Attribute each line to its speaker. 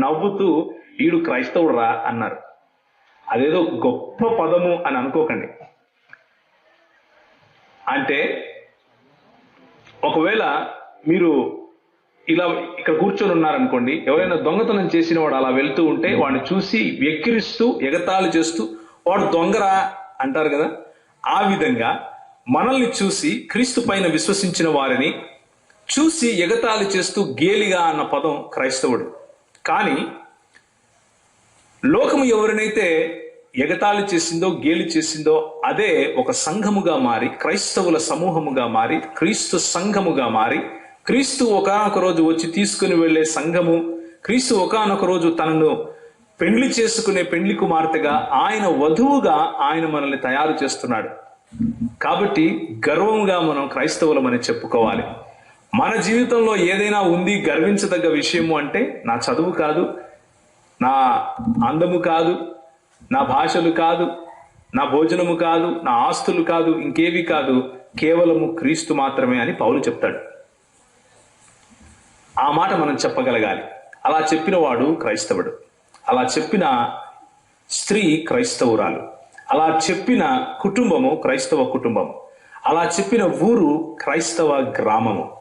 Speaker 1: నవ్వుతూ ఈడు క్రైస్తవుడు రా అన్నారు. అదేదో గొప్ప పదము అని అనుకోకండి. అంటే ఒకవేళ మీరు ఇలా ఇక్కడ కూర్చొని ఉన్నారనుకోండి, ఎవరైనా దొంగతనం చేసిన వాడు అలా వెళ్తూ ఉంటే వాడిని చూసి వెక్కిరిస్తూ ఎగతాళి చేస్తూ వాడు దొంగరా అంటారు కదా. ఆ విధంగా మనల్ని చూసి క్రీస్తు పైన విశ్వసించిన వారిని చూసి ఎగతాళి చేస్తూ గేలిగా అన్న పదం క్రైస్తవుడు. కానీ లోకము ఎవరినైతే ఎగతాళి చేసిందో గేలి చేసిందో అదే ఒక సంఘముగా మారి, క్రైస్తవుల సమూహముగా మారి, క్రీస్తు సంఘముగా మారి, క్రీస్తు ఒకానొక రోజు వచ్చి తీసుకుని వెళ్లే సంఘము, క్రీస్తు ఒకానొక రోజు తనను పెండ్లి చేసుకునే పెండ్లి కుమార్తెగా, ఆయన వధువుగా ఆయన మనల్ని తయారు చేస్తున్నాడు. కాబట్టి గర్వంగా మనం క్రైస్తవులమని చెప్పుకోవాలి. మన జీవితంలో ఏదైనా ఉంది గర్వించదగ్గ విషయము అంటే నా చదువు కాదు, నా అందము కాదు, నా భాషలు కాదు, నా భోజనము కాదు, నా ఆస్తులు కాదు, ఇంకేవి కాదు, కేవలము క్రీస్తు మాత్రమే అని పౌలు చెప్తాడు. ఆ మాట మనం చెప్పగలగాలి. అలా చెప్పిన వాడు క్రైస్తవుడు, అలా చెప్పిన స్త్రీ క్రైస్తవురాలు, అలా చెప్పిన కుటుంబము క్రైస్తవ కుటుంబము, అలా చెప్పిన ఊరు క్రైస్తవ గ్రామము.